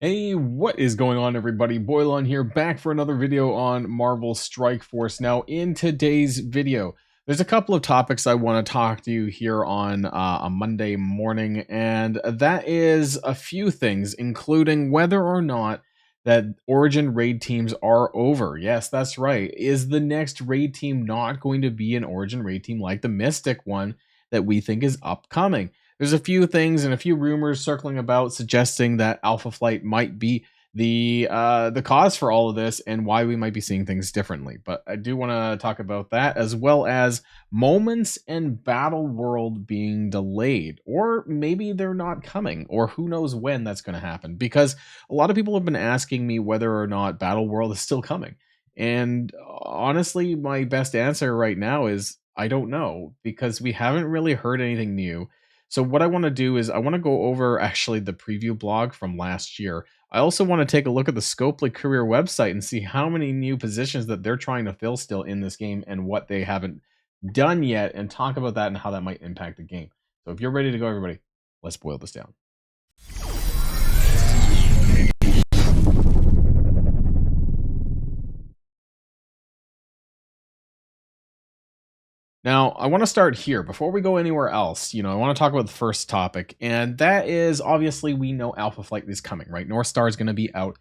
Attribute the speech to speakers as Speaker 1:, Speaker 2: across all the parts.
Speaker 1: Hey, what is going on, everybody? Boilon here, back for another video on Marvel Strike Force. Now, in today's video, there's a couple of topics I want to talk to you here on a Monday morning, and that is a few things, including whether or not that Origin raid teams are over. Yes, that's right. Is the next raid team not going to be an Origin raid team like the Mystic one that we think is upcoming? There's a few things and a few rumors circling about suggesting that Alpha Flight might be the cause for all of this and why we might be seeing things differently. But I do want to talk about that, as well as moments and Battleworld being delayed, or maybe they're not coming, or who knows when that's going to happen. Because a lot of people have been asking me whether or not Battleworld is still coming, and honestly, my best answer right now is I don't know, because we haven't really heard anything new. So what I want to do is I want to go over actually the preview blog from last year. I also want to take a look at the Scopely career website and see how many new positions that they're trying to fill still in this game and what they haven't done yet, and talk about that and how that might impact the game. So if you're ready to go, everybody, let's boil this down. Now, I want to start here before we go anywhere else. I want to talk about the first topic, and that is obviously we know Alpha Flight is coming, right? North Star is going to be out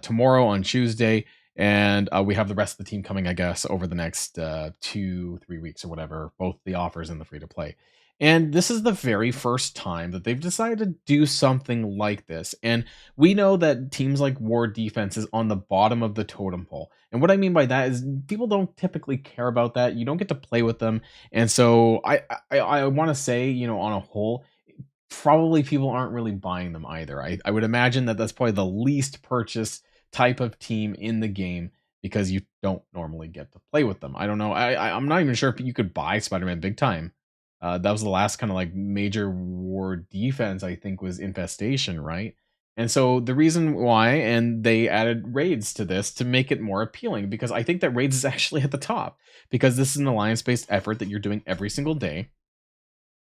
Speaker 1: tomorrow on Tuesday, and we have the rest of the team coming, I guess, over the next 2-3 weeks or whatever, both the offers and the free to play. And this is the very first time that they've decided to do something like this. And we know that teams like War Defense is on the bottom of the totem pole. And what I mean by that is people don't typically care about that. You don't get to play with them. And so I want to say, on a whole, probably people aren't really buying them either. I would imagine that that's probably the least purchased type of team in the game, because you don't normally get to play with them. I don't know. I'm not even sure if you could buy Spider-Man Big Time. That was the last kind of like major war defense, I think, was Infestation, right? And so the reason why, and they added raids to this to make it more appealing, because I think that raids is actually at the top, because this is an alliance-based effort that you're doing every single day.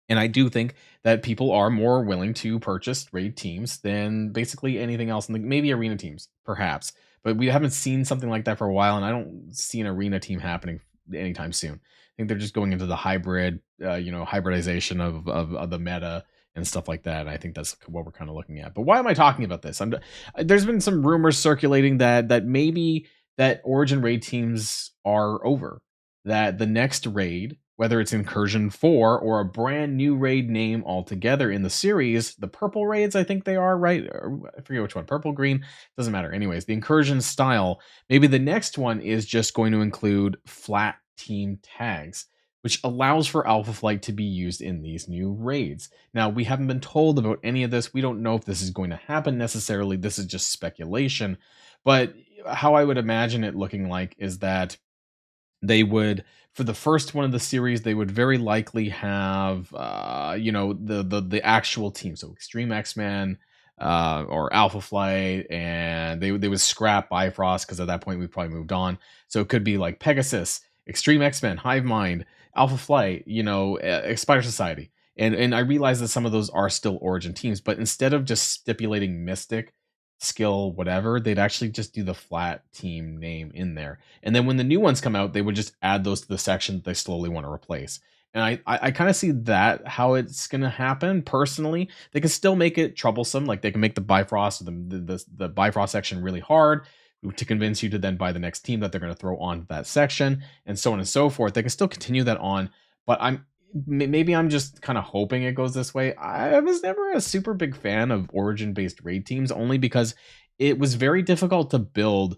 Speaker 1: And I do think that people are more willing to purchase raid teams than basically anything else, and maybe arena teams, perhaps. But we haven't seen something like that for a while, and I don't see an arena team happening anytime soon. I think they're just going into the hybridization of the meta and stuff like that. And I think that's what we're kind of looking at. But why am I talking about this? There's been some rumors circulating that maybe that Origin raid teams are over, that the next raid, whether it's Incursion 4 or a brand new raid name altogether in the series, the purple raids, I think they are, right? Or I forget which one, purple, green, doesn't matter. Anyways, the Incursion style, maybe the next one is just going to include flat team tags, which allows for Alpha Flight to be used in these new raids. Now, we haven't been told about any of this. We don't know if this is going to happen necessarily. This is just speculation. But how I would imagine it looking like is that they would, for the first one of the series, they would very likely have the actual team, so Extreme X-Men or Alpha Flight, and they would scrap Bifrost, because at that point we've probably moved on. So it could be like Pegasus, Extreme X-Men, Hive Mind, Alpha Flight, Spider Society. And I realize that some of those are still Origin teams, but instead of just stipulating Mystic, skill, whatever, they'd actually just do the flat team name in there. And then when the new ones come out, they would just add those to the section that they slowly want to replace. And I kind of see that how it's going to happen. Personally, they can still make it troublesome. Like they can make the Bifrost or the Bifrost section really hard to convince you to then buy the next team that they're going to throw on that section, and so on and so forth. They can still continue that on, but maybe I'm just kind of hoping it goes this way. I was never a super big fan of Origin-based raid teams, only because it was very difficult to build,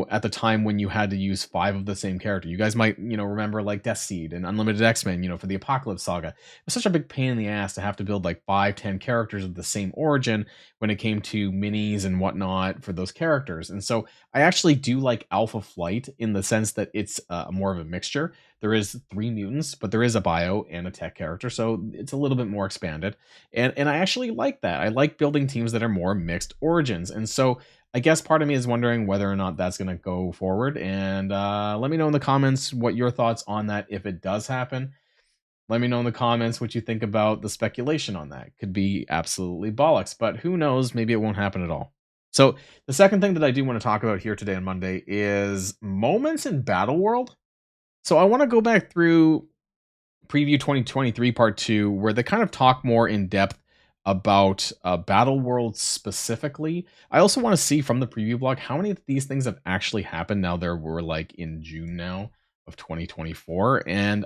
Speaker 1: at the time when you had to use 5 of the same character. You guys might, remember like Death Seed and Unlimited X-Men, for the Apocalypse Saga. It was such a big pain in the ass to have to build like 5-10 characters of the same origin when it came to minis and whatnot for those characters. And so I actually do like Alpha Flight in the sense that it's more of a mixture. There is 3 mutants, but there is a bio and a tech character, so it's a little bit more expanded. And I actually like that. I like building teams that are more mixed origins. And so I guess part of me is wondering whether or not that's going to go forward. And let me know in the comments what your thoughts on that, if it does happen. Let me know in the comments what you think about the speculation on that. Could be absolutely bollocks, but who knows? Maybe it won't happen at all. So the second thing that I do want to talk about here today on Monday is moments in Battleworld. So I want to go back through preview 2023 part 2 where they kind of talk more in depth about Battleworld specifically. I also want to see from the preview blog how many of these things have actually happened now. There were like in June now of 2024, and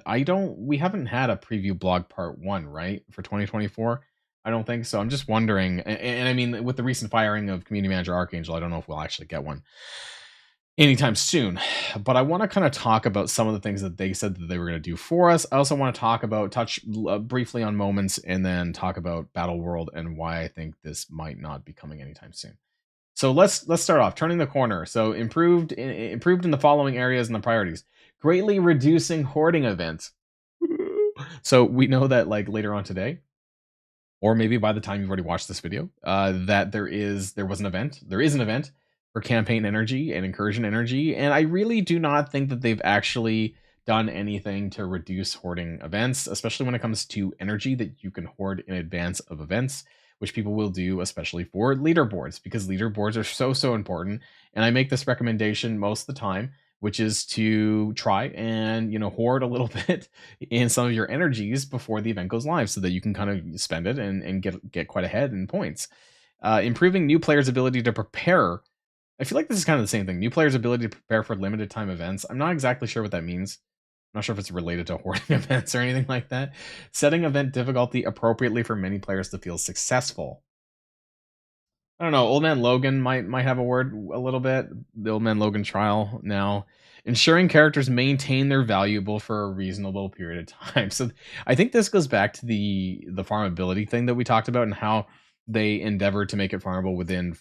Speaker 1: we haven't had a preview blog part 1, right, for 2024. I don't think so. I'm just wondering, and I mean, with the recent firing of community manager Archangel, I don't know if we'll actually get one anytime soon. But I want to kind of talk about some of the things that they said that they were going to do for us. I also want to touch briefly on moments, and then talk about Battle World and why I think this might not be coming anytime soon. So let's start off turning the corner. So improved in the following areas and the priorities. Greatly reducing hoarding events. So we know that like later on today, or maybe by the time you've already watched this video, that there is an event for campaign energy and incursion energy, and I really do not think that they've actually done anything to reduce hoarding events, especially when it comes to energy that you can hoard in advance of events, which people will do, especially for leaderboards, because leaderboards are so important. And I make this recommendation most of the time, which is to try and hoard a little bit in some of your energies before the event goes live, so that you can kind of spend it and get quite ahead in points. Improving new players' ability to prepare. I feel like this is kind of the same thing. New players' ability to prepare for limited time events. I'm not exactly sure what that means. I'm not sure if it's related to hoarding events or anything like that. Setting event difficulty appropriately for many players to feel successful. I don't know. Old Man Logan might have a word a little bit. The Old Man Logan trial now. Ensuring characters maintain their valuable for a reasonable period of time. So I think this goes back to the farmability thing that we talked about, and how they endeavored to make it farmable within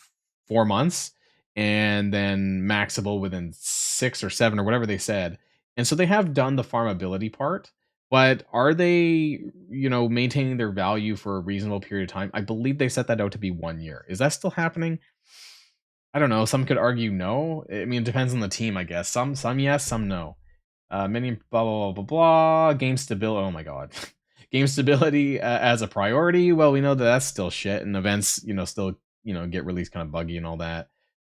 Speaker 1: 4 months, and then maxable within 6 or 7 or whatever they said. And so they have done the farmability part, but are they, maintaining their value for a reasonable period of time? I believe they set that out to be 1 year. Is that still happening? I don't know. Some could argue no. I mean, it depends on the team, I guess. Some yes, some no. Many blah blah blah blah blah. Game stability. Oh my god. Game stability as a priority. Well, we know that that's still shit, and events, still get released kind of buggy and all that.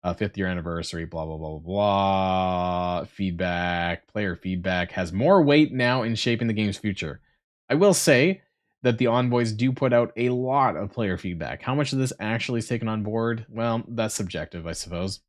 Speaker 1: 5th year anniversary, blah blah blah blah blah. Feedback, player feedback has more weight now in shaping the game's future. I will say that the envoys do put out a lot of player feedback. How much of this actually is taken on board? Well, that's subjective, I suppose.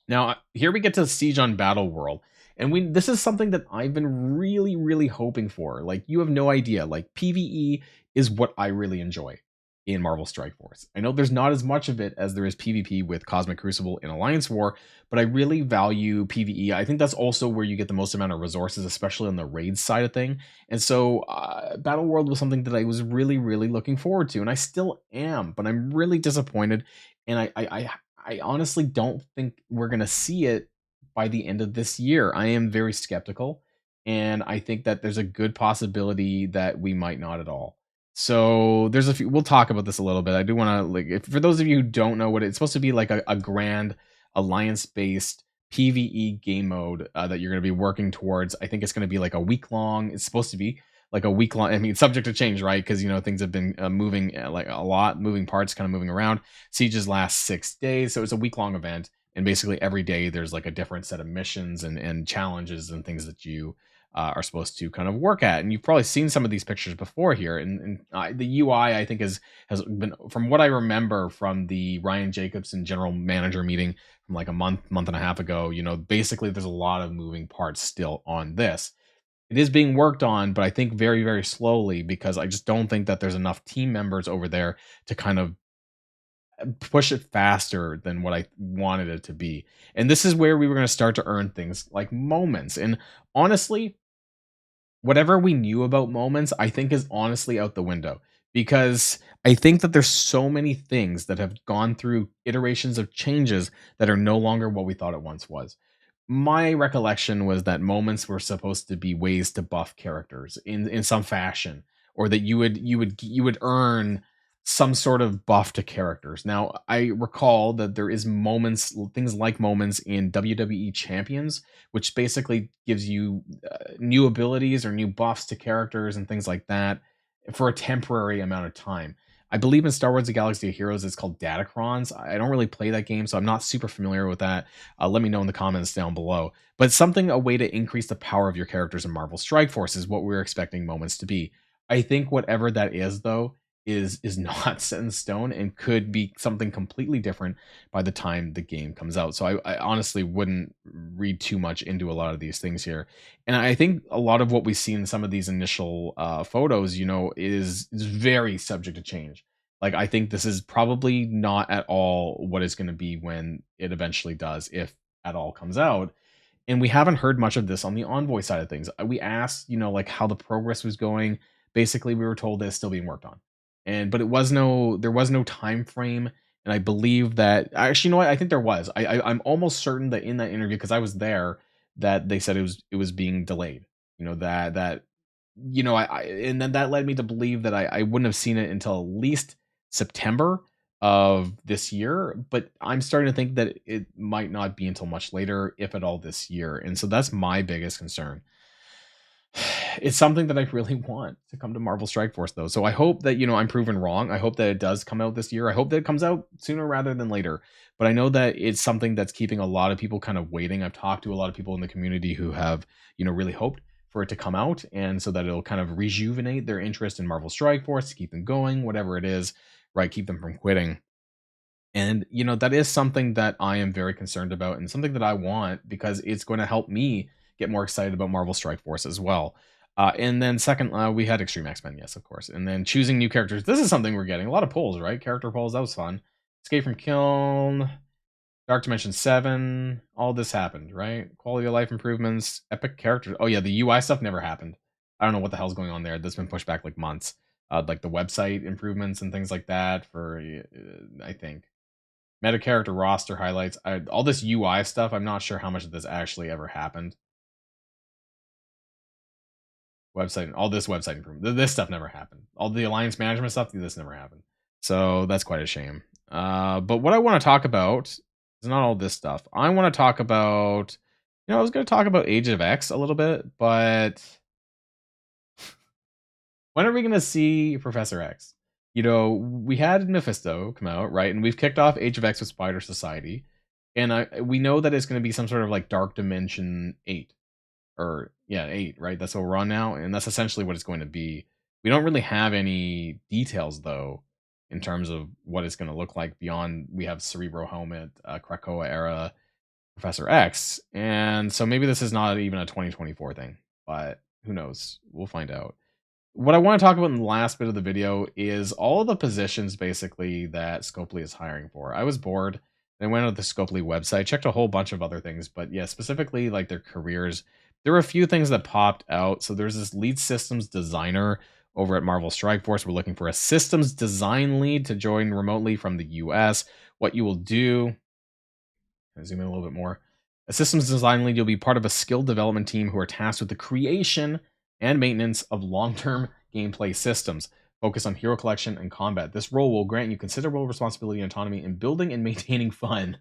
Speaker 1: Now, here we get to Siege on Battleworld. And this is something that I've been really, really hoping for. Like, you have no idea. Like, PvE is what I really enjoy in Marvel Strike Force. I know there's not as much of it as there is PvP with Cosmic Crucible in Alliance War, but I really value PvE. I think that's also where you get the most amount of resources, especially on the raid side of thing. And so Battleworld was something that I was really, really looking forward to, and I still am, but I'm really disappointed. And I honestly don't think we're going to see it by the end of this year. I am very skeptical, and I think that there's a good possibility that we might not at all. So there's a few. We'll talk about this a little bit. I do want to for those of you who don't know what it's supposed to be, like a grand alliance-based PVE game mode that you're going to be working towards. I think it's going to be like a week long. It's supposed to be like a week long. I mean, subject to change, right? Because things have been moving like a lot, moving parts, kind of moving around. Sieges last 6 days, so it's a week long event, and basically every day there's like a different set of missions and challenges and things that you are supposed to kind of work at. And you've probably seen some of these pictures before here. And the UI, I think, has been, from what I remember from the Ryan Jacobson general manager meeting from like a month and a half ago, basically there's a lot of moving parts still on this. It is being worked on, but I think very, very slowly, because I just don't think that there's enough team members over there to kind of push it faster than what I wanted it to be. And this is where we were going to start to earn things like moments. And honestly, whatever we knew about moments, I think is honestly out the window, because I think that there's so many things that have gone through iterations of changes that are no longer what we thought it once was. My recollection was that moments were supposed to be ways to buff characters in some fashion, or that you would earn some sort of buff to characters. Now, I recall that there is things like moments in WWE Champions, which basically gives you new abilities or new buffs to characters and things like that for a temporary amount of time. I believe in Star Wars: The Galaxy of Heroes, it's called Datacrons. I don't really play that game, so I'm not super familiar with that. Let me know in the comments down below. But something, a way to increase the power of your characters in Marvel Strike Force is what we're expecting moments to be. I think whatever that is, though, is not set in stone and could be something completely different by the time the game comes out. So I honestly wouldn't read too much into a lot of these things here. And I think a lot of what we see in some of these initial photos, is very subject to change. Like, I think this is probably not at all what it's going to be when it eventually does, if at all comes out. And we haven't heard much of this on the Envoy side of things. We asked, like how the progress was going. Basically, we were told that it's still being worked on, but there was no time frame. And I believe that, actually, you know what? I think there was. I'm almost certain that in that interview, because I was there, that they said it was being delayed. That and then that led me to believe that I wouldn't have seen it until at least September of this year, but I'm starting to think that it might not be until much later, if at all, this year. And so that's my biggest concern. It's something that I really want to come to Marvel Strike Force, though. So I hope that, I'm proven wrong. I hope that it does come out this year. I hope that it comes out sooner rather than later. But I know that it's something that's keeping a lot of people kind of waiting. I've talked to a lot of people in the community who have, really hoped for it to come out, and so that it'll kind of rejuvenate their interest in Marvel Strike Force, to keep them going, whatever it is, right? Keep them from quitting. And, that is something that I am very concerned about, and something that I want, because it's going to help me get more excited about Marvel Strike Force as well. And then second, we had Extreme X-Men, yes, of course. And then choosing new characters. This is something we're getting. A lot of polls, right? Character polls, that was fun. Escape from Kiln, Dark Dimension 7, all this happened, right? Quality of life improvements, epic characters. Oh yeah, the UI stuff never happened. I don't know what the hell's going on there. That's been pushed back like months. Like the website improvements and things like that for, I think. Meta character roster highlights. All this UI stuff, I'm not sure how much of this actually ever happened. All this website improvement. This stuff never happened. All the alliance management stuff, this never happened. So that's quite a shame. But what I want to talk about is not all this stuff. I want to talk about, I was going to talk about Age of X a little bit, but when are we going to see Professor X? We had Mephisto come out, right? And we've kicked off Age of X with Spider Society. And we know that it's going to be some sort of like Dark Dimension 8. Or, yeah, 8, right? That's what we're on now. And that's essentially what it's going to be. We don't really have any details, though, in terms of what it's going to look like beyond we have Cerebro Helmet, Krakoa era, Professor X. And so maybe this is not even a 2024 thing, but who knows? We'll find out. What I want to talk about in the last bit of the video is all of the positions basically that Scopely is hiring for. I was bored and I went on the Scopely website, checked a whole bunch of other things, but yeah, specifically like their careers. There were a few things that popped out. So there's this lead systems designer over at Marvel Strike Force. We're looking for a systems design lead to join remotely from the US. What you will do, I'll zoom in a little bit more. A systems design lead, you'll be part of a skilled development team who are tasked with the creation and maintenance of long-term gameplay systems focused on hero collection and combat. This role will grant you considerable responsibility and autonomy in building and maintaining fun,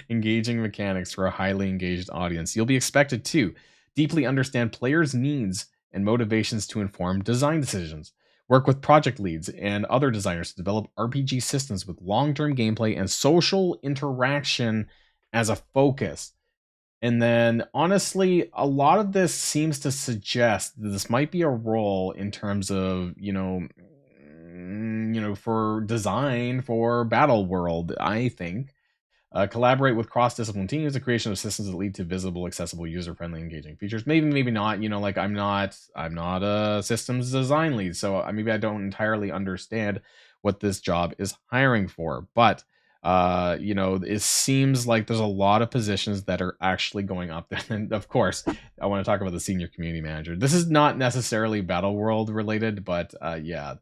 Speaker 1: engaging mechanics for a highly engaged audience. You'll be expected to deeply understand players' needs and motivations to inform design decisions. Work with project leads and other designers to develop RPG systems with long-term gameplay and social interaction as a focus. And then, honestly, a lot of this seems to suggest that this might be a role in terms of, for design for Battleworld, I think. Collaborate with cross-discipline teams, the creation of systems that lead to visible, accessible, user-friendly, engaging features. Maybe not. Like I'm not a systems design lead, so maybe I don't entirely understand what this job is hiring for. But it seems like there's a lot of positions that are actually going up there. And of course, I want to talk about the senior community manager. This is not necessarily Battleworld related, but yeah,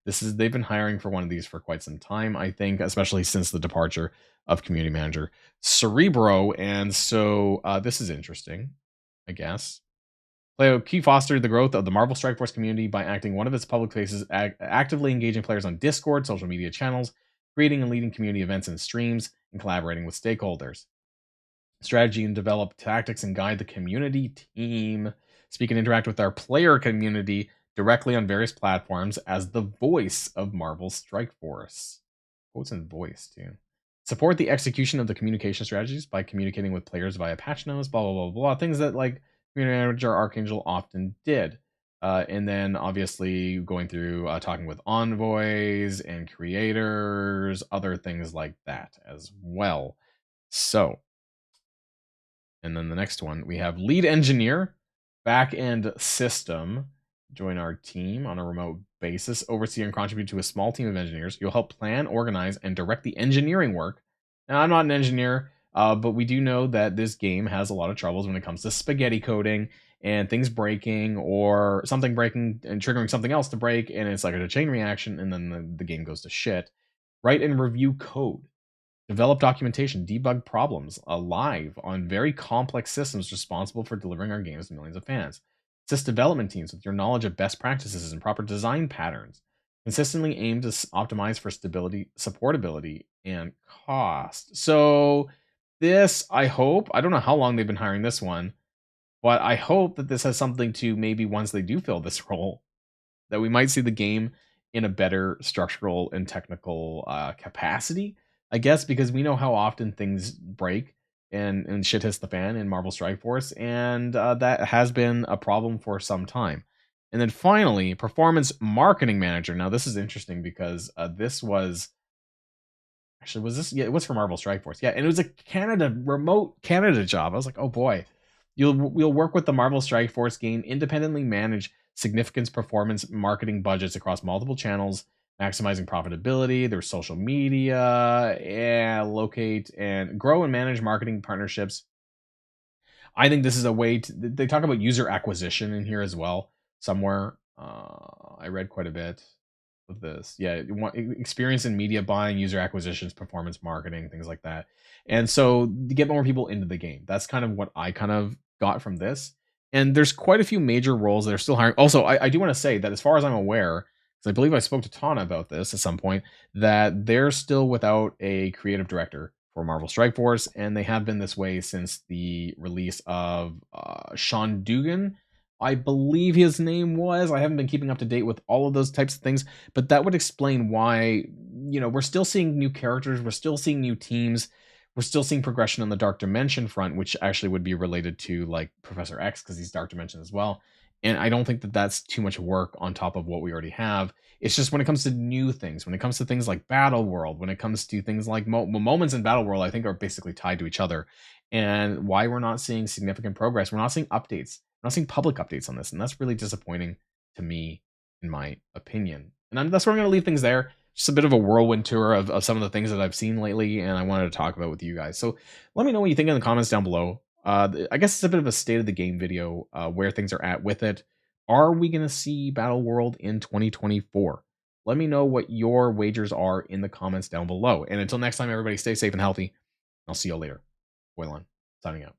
Speaker 1: they've been hiring for one of these for quite some time, I think, especially since the departure of community manager Cerebro. And so this is interesting, I guess. Key fostered the growth of the Marvel Strike Force community by acting one of its public faces, actively engaging players on Discord, social media channels, creating and leading community events and streams, and collaborating with stakeholders. Strategy and develop tactics and guide the community team. Speak and interact with our player community directly on various platforms as the voice of Marvel Strike Force. Quotes and voice, too. Support the execution of the communication strategies by communicating with players via patch notes, blah, blah, blah, blah. Things that, like, Community Manager Archangel often did. And then, obviously, going through talking with envoys and creators, other things like that as well. So, and then the next one, we have lead engineer, back-end system. Join our team on a remote basis, oversee and contribute to a small team of engineers. You'll help plan, organize, and direct the engineering work. Now, I'm not an engineer, but we do know that this game has a lot of troubles when it comes to spaghetti coding and things breaking or something breaking and triggering something else to break, and it's like a chain reaction, and then the game goes to shit. Write and review code. Develop documentation, debug problems live on very complex systems responsible for delivering our games to millions of fans. Assist development teams with your knowledge of best practices and proper design patterns. Consistently aim to optimize for stability, supportability, and cost. So this, I hope, I don't know how long they've been hiring this one, but I hope that this has something to maybe once they do fill this role, that we might see the game in a better structural and technical capacity, I guess, because we know how often things break and shit hits the fan in Marvel Strike Force, and that has been a problem for some time. And then finally, performance marketing manager. Now this is interesting because this was actually was this, yeah, it was for Marvel Strike Force, yeah, and it was a remote Canada job. I was like, oh boy, you'll work with the Marvel Strike Force game, independently manage significant performance marketing budgets across multiple channels, maximizing profitability. There's social media, and locate and grow and manage marketing partnerships. I think this is a way to. They talk about user acquisition in here as well. Somewhere, I read quite a bit of this. Yeah, experience in media buying, user acquisitions, performance marketing, things like that. And so to get more people into the game, that's kind of what I kind of got from this. And there's quite a few major roles that are still hiring. Also, I do want to say that as far as I'm aware, because I believe I spoke to Tana about this at some point, that they're still without a creative director for Marvel Strike Force, and they have been this way since the release of Sean Dugan, I believe his name was. I haven't been keeping up to date with all of those types of things, but that would explain why, we're still seeing new characters, we're still seeing new teams, we're still seeing progression on the Dark Dimension front, which actually would be related to like Professor X because he's Dark Dimension as well. And I don't think that that's too much work on top of what we already have. It's just when it comes to new things, when it comes to things like Battleworld, when it comes to things like moments in Battleworld, I think are basically tied to each other. And why we're not seeing significant progress, we're not seeing updates, we're not seeing public updates on this, and that's really disappointing to me, in my opinion. And that's where I'm going to leave things there. Just a bit of a whirlwind tour of some of the things that I've seen lately, and I wanted to talk about with you guys. So let me know what you think in the comments down below. I guess it's a bit of a state of the game video, where things are at with it. Are we going to see Battleworld in 2024? Let me know what your wagers are in the comments down below. And until next time, everybody stay safe and healthy. I'll see you later. Boilon, signing out.